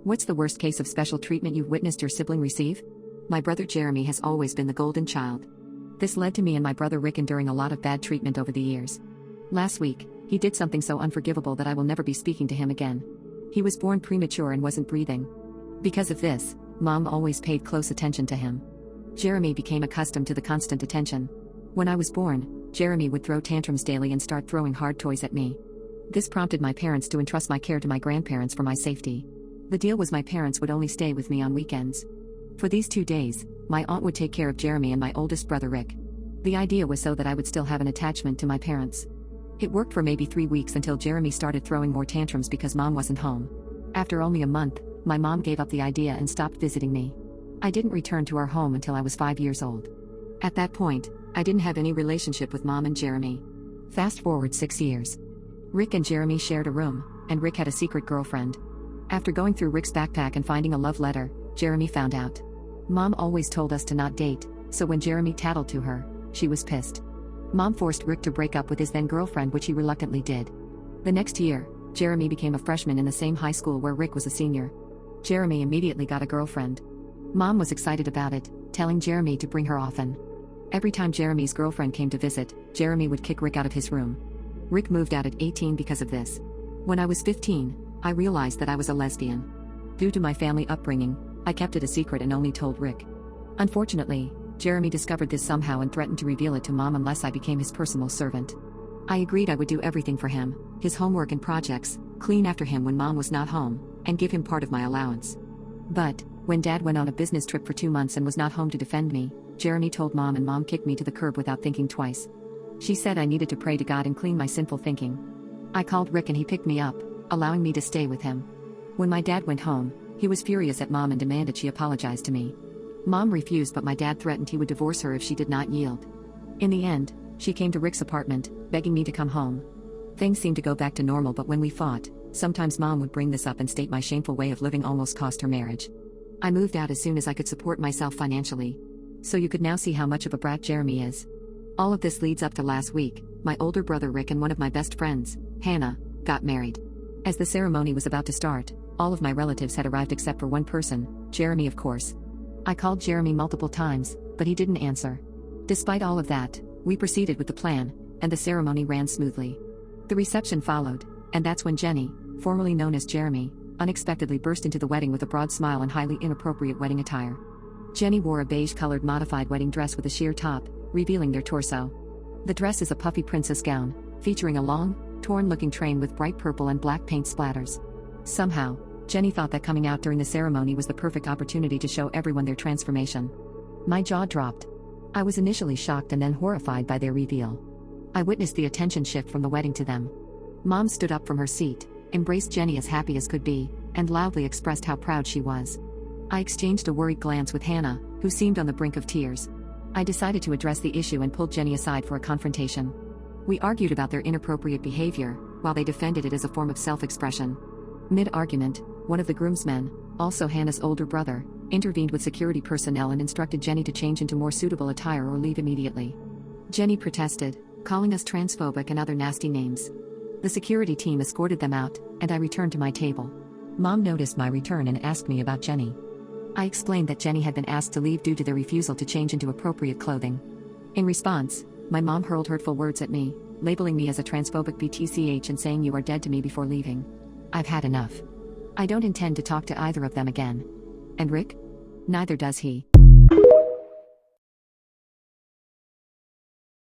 What's the worst case of special treatment you've witnessed your sibling receive? My brother Jeremy has always been the golden child. This led to me and my brother Rick enduring a lot of bad treatment over the years. Last week, he did something so unforgivable that I will never be speaking to him again. He was born premature and wasn't breathing. Because of this, Mom always paid close attention to him. Jeremy became accustomed to the constant attention. When I was born, Jeremy would throw tantrums daily and start throwing hard toys at me. This prompted my parents to entrust my care to my grandparents for my safety. The deal was my parents would only stay with me on weekends. For these 2 days, my aunt would take care of Jeremy and my oldest brother Rick. The idea was so that I would still have an attachment to my parents. It worked for maybe 3 weeks until Jeremy started throwing more tantrums because Mom wasn't home. After only a month, my mom gave up the idea and stopped visiting me. I didn't return to our home until I was 5 years old. At that point, I didn't have any relationship with Mom and Jeremy. Fast forward 6 years. Rick and Jeremy shared a room, and Rick had a secret girlfriend. After going through Rick's backpack and finding a love letter, Jeremy found out. Mom always told us to not date, so when Jeremy tattled to her, she was pissed. Mom forced Rick to break up with his then girlfriend, which he reluctantly did. The next year, Jeremy became a freshman in the same high school where Rick was a senior. Jeremy immediately got a girlfriend. Mom was excited about it, telling Jeremy to bring her often. Every time Jeremy's girlfriend came to visit, Jeremy would kick Rick out of his room. Rick moved out at 18 because of this. When I was 15, I realized that I was a lesbian. Due to my family upbringing, I kept it a secret and only told Rick. Unfortunately, Jeremy discovered this somehow and threatened to reveal it to Mom unless I became his personal servant. I agreed I would do everything for him, his homework and projects, clean after him when Mom was not home, and give him part of my allowance. But, when Dad went on a business trip for 2 months and was not home to defend me, Jeremy told Mom and Mom kicked me to the curb without thinking twice. She said I needed to pray to God and clean my sinful thinking. I called Rick and he picked me up, allowing me to stay with him. When my dad went home, he was furious at Mom and demanded she apologize to me. Mom refused, but my dad threatened he would divorce her if she did not yield. In the end, she came to Rick's apartment, begging me to come home. Things seemed to go back to normal, but when we fought, sometimes Mom would bring this up and state my shameful way of living almost cost her marriage. I moved out as soon as I could support myself financially. So you could now see how much of a brat Jeremy is. All of this leads up to last week. My older brother Rick and one of my best friends, Hannah, got married. As the ceremony was about to start, all of my relatives had arrived except for one person, Jeremy of course. I called Jeremy multiple times, but he didn't answer. Despite all of that, we proceeded with the plan, and the ceremony ran smoothly. The reception followed, and that's when Jenny, formerly known as Jeremy, unexpectedly burst into the wedding with a broad smile and highly inappropriate wedding attire. Jenny wore a beige-colored modified wedding dress with a sheer top, revealing their torso. The dress is a puffy princess gown, featuring a long, torn-looking train with bright purple and black paint splatters. Somehow, Jenny thought that coming out during the ceremony was the perfect opportunity to show everyone their transformation. My jaw dropped. I was initially shocked and then horrified by their reveal. I witnessed the attention shift from the wedding to them. Mom stood up from her seat, embraced Jenny as happy as could be, and loudly expressed how proud she was. I exchanged a worried glance with Hannah, who seemed on the brink of tears. I decided to address the issue and pulled Jenny aside for a confrontation. We argued about their inappropriate behavior, while they defended it as a form of self-expression. Mid-argument, one of the groomsmen, also Hannah's older brother, intervened with security personnel and instructed Jenny to change into more suitable attire or leave immediately. Jenny protested, calling us transphobic and other nasty names. The security team escorted them out, and I returned to my table. Mom noticed my return and asked me about Jenny. I explained that Jenny had been asked to leave due to their refusal to change into appropriate clothing. In response, my mom hurled hurtful words at me, labeling me as a transphobic BTCH and saying you are dead to me before leaving. I've had enough. I don't intend to talk to either of them again. And Rick? Neither does he.